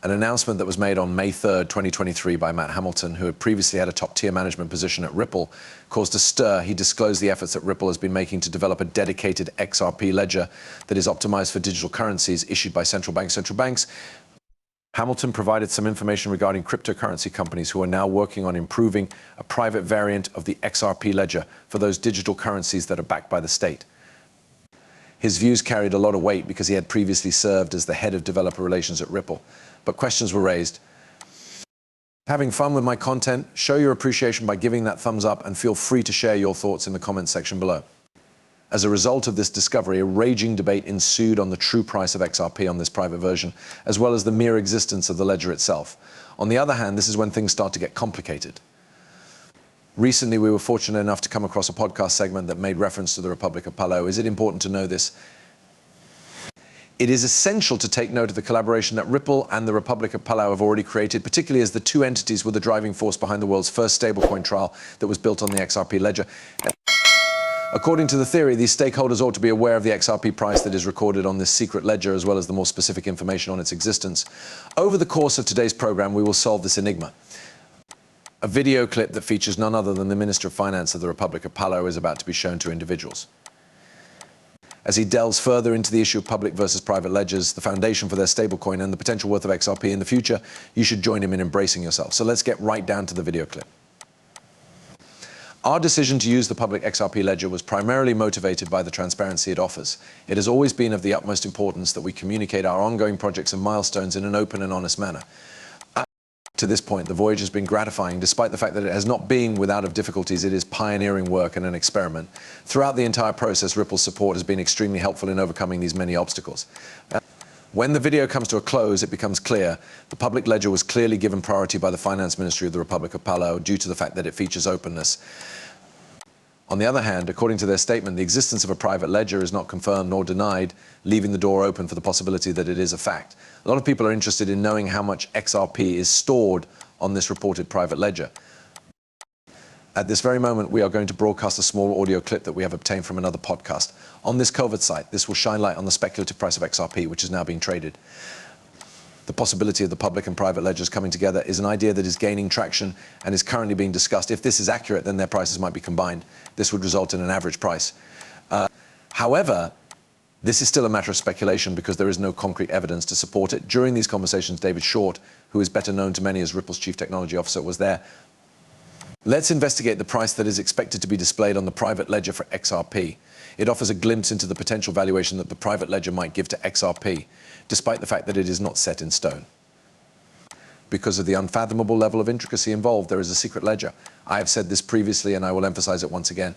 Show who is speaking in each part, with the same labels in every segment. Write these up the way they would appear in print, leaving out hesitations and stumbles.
Speaker 1: An announcement that was made on May 3rd, 2023 by Matt Hamilton, who had previously had a top-tier management position at Ripple, caused a stir. He disclosed the efforts that Ripple has been making to develop a dedicated XRP ledger that is optimized for digital currencies issued by central banks. Hamilton provided some information regarding cryptocurrency companies who are now working on improving a private variant of the XRP Ledger for those digital currencies that are backed by the state. His views carried a lot of weight because he had previously served as the head of developer relations at Ripple, but questions were raised. Having fun with my content? Show your appreciation by giving that thumbs up and feel free to share your thoughts in the comments section below. As a result of this discovery, a raging debate ensued on the true price of XRP on this private version, as well as the mere existence of the ledger itself. On the other hand, this is when things start to get complicated. Recently, we were fortunate enough to come across a podcast segment that made reference to the Republic of Palau. Is it important to know this? It is essential to take note of the collaboration that Ripple and the Republic of Palau have already created, particularly as the two entities were the driving force behind the world's first stablecoin trial that was built on the XRP Ledger. According to the theory, these stakeholders ought to be aware of the XRP price that is recorded on this secret ledger, as well as the more specific information on its existence. Over the course of today's program, we will solve this enigma. A video clip that features none other than the Minister of Finance of the Republic of Palau is about to be shown to individuals. As he delves further into the issue of public versus private ledgers, the foundation for their stablecoin, and the potential worth of XRP in the future, you should join him in embracing yourself. So let's get right down to the video clip. Our decision to use the public XRP Ledger was primarily motivated by the transparency it offers. It has always been of the utmost importance that we communicate our ongoing projects and milestones in an open and honest manner. To this point, the voyage has been gratifying, despite the fact that it has not been without of difficulties. It is pioneering work and an experiment. Throughout the entire process, Ripple's support has been extremely helpful in overcoming these many obstacles. When the video comes to a close, it becomes clear the public ledger was clearly given priority by the Finance Ministry of the Republic of Palau due to the fact that it features openness. On the other hand, according to their statement, the existence of a private ledger is not confirmed nor denied, leaving the door open for the possibility that it is a fact. A lot of people are interested in knowing how much XRP is stored on this reported private ledger. At this very moment, we are going to broadcast a small audio clip that we have obtained from another podcast. On this Govt site, this will shine light on the speculative price of XRP, which is now being traded. The possibility of the public and private ledgers coming together is an idea that is gaining traction and is currently being discussed. If this is accurate, then their prices might be combined. This would result in an average price. However, this is still a matter of speculation because there is no concrete evidence to support it. During these conversations, David Short, who is better known to many as Ripple's Chief Technology Officer, was there. Let's investigate the price that is expected to be displayed on the private ledger for XRP. It offers a glimpse into the potential valuation that the private ledger might give to XRP, despite the fact that it is not set in stone. Because of the unfathomable level of intricacy involved, there is a secret ledger. I have said this previously, and I will emphasize it once again.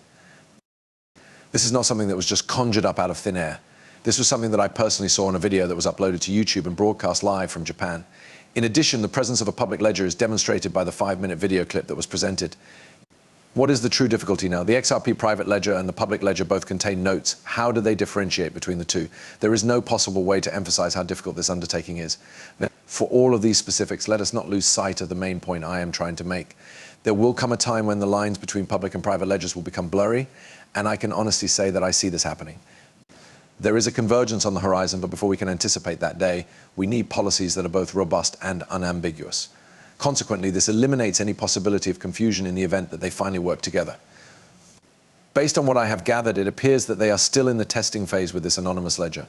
Speaker 1: This is not something that was just conjured up out of thin air. This was something that I personally saw in a video that was uploaded to YouTube and broadcast live from Japan. In addition, the presence of a public ledger is demonstrated by the 5-minute video clip that was presented. What is the true difficulty now? The XRP private ledger and the public ledger both contain notes. How do they differentiate between the two? There is no possible way to emphasize how difficult this undertaking is. Now, for all of these specifics, let us not lose sight of the main point I am trying to make. There will come a time when the lines between public and private ledgers will become blurry, and I can honestly say that I see this happening. There is a convergence on the horizon, but before we can anticipate that day, we need policies that are both robust and unambiguous. Consequently, this eliminates any possibility of confusion in the event that they finally work together. Based on what I have gathered, it appears that they are still in the testing phase with this anonymous ledger.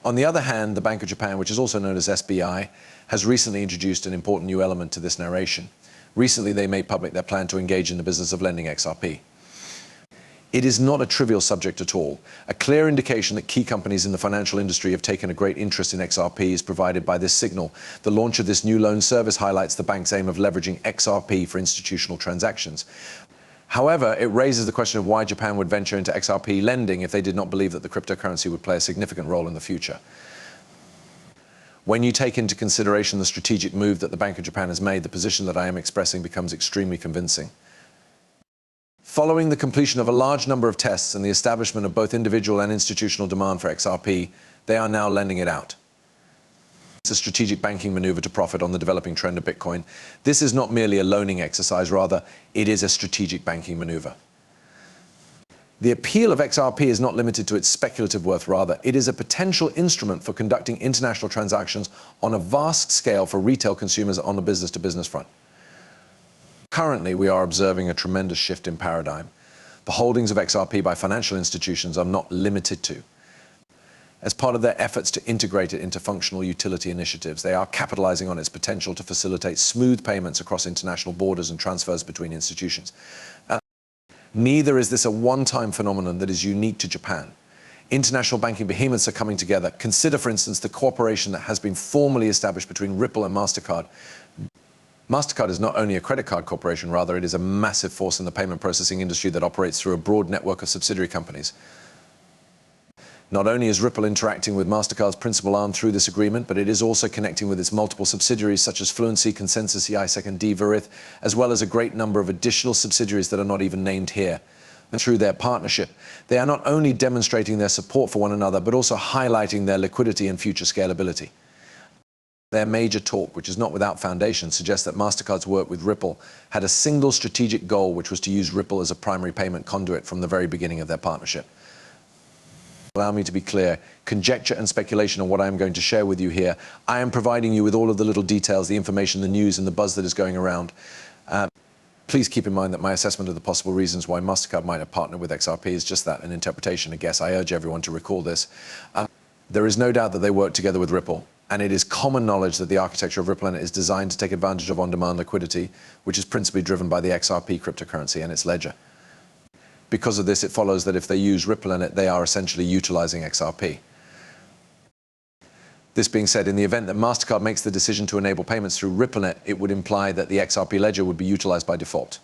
Speaker 1: On the other hand, the Bank of Japan, which is also known as SBI, has recently introduced an important new element to this narration. Recently, they made public their plan to engage in the business of lending XRP. It is not a trivial subject at all. A clear indication that key companies in the financial industry have taken a great interest in XRP is provided by this signal. The launch of this new loan service highlights the bank's aim of leveraging XRP for institutional transactions. However, it raises the question of why Japan would venture into XRP lending if they did not believe that the cryptocurrency would play a significant role in the future. When you take into consideration the strategic move that the Bank of Japan has made, the position that I am expressing becomes extremely convincing. Following the completion of a large number of tests and the establishment of both individual and institutional demand for XRP, they are now lending it out. It's a strategic banking maneuver to profit on the developing trend of Bitcoin. This is not merely a loaning exercise, rather, it is a strategic banking maneuver. The appeal of XRP is not limited to its speculative worth, rather, it is a potential instrument for conducting international transactions on a vast scale for retail consumers on the business-to-business front. Currently, we are observing a tremendous shift in paradigm. The holdings of XRP by financial institutions are not limited to. As part of their efforts to integrate it into functional utility initiatives, they are capitalizing on its potential to facilitate smooth payments across international borders and transfers between institutions. Neither is this a one-time phenomenon that is unique to Japan. International banking behemoths are coming together. Consider, for instance, the cooperation that has been formally established between Ripple and MasterCard. MasterCard is not only a credit card corporation, rather it is a massive force in the payment processing industry that operates through a broad network of subsidiary companies. Not only is Ripple interacting with MasterCard's principal arm through this agreement, but it is also connecting with its multiple subsidiaries such as Fluency, Consensus, EI2D, Verith, as well as a great number of additional subsidiaries that are not even named here. And through their partnership, they are not only demonstrating their support for one another, but also highlighting their liquidity and future scalability. Their major talk, which is not without foundation, suggests that MasterCard's work with Ripple had a single strategic goal, which was to use Ripple as a primary payment conduit from the very beginning of their partnership. Allow me to be clear, conjecture and speculation are what I am going to share with you here. I am providing you with all of the little details, the information, the news, and the buzz that is going around. Please keep in mind that my assessment of the possible reasons why MasterCard might have partnered with XRP is just that, an interpretation, a guess. I urge everyone to recall this. There is no doubt that they work together with Ripple, and it is common knowledge that the architecture of Ripple is designed to take advantage of on-demand liquidity, which is principally driven by the XRP cryptocurrency and its ledger. Because of this, it follows that if they use Ripple in it, they are essentially utilizing XRP. This being said, in the event that MasterCard makes the decision to enable payments through RippleNet, it would imply that the XRP ledger would be utilized by default.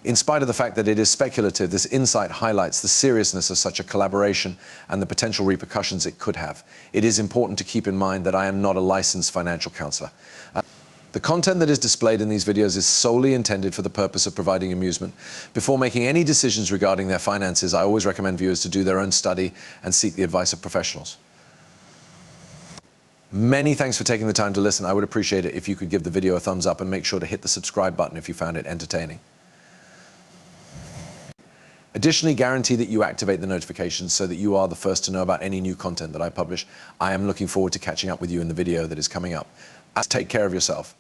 Speaker 1: In spite of the fact that it is speculative, this insight highlights the seriousness of such a collaboration and the potential repercussions it could have. It is important to keep in mind that I am not a licensed financial counselor. The content that is displayed in these videos is solely intended for the purpose of providing amusement. Before making any decisions regarding their finances, I always recommend viewers to do their own study and seek the advice of professionals. Many thanks for taking the time to listen. I would appreciate it if you could give the video a thumbs up and make sure to hit the subscribe button if you found it entertaining. Additionally, guarantee that you activate the notifications so that you are the first to know about any new content that I publish. I am looking forward to catching up with you in the video that is coming up. Take care of yourself.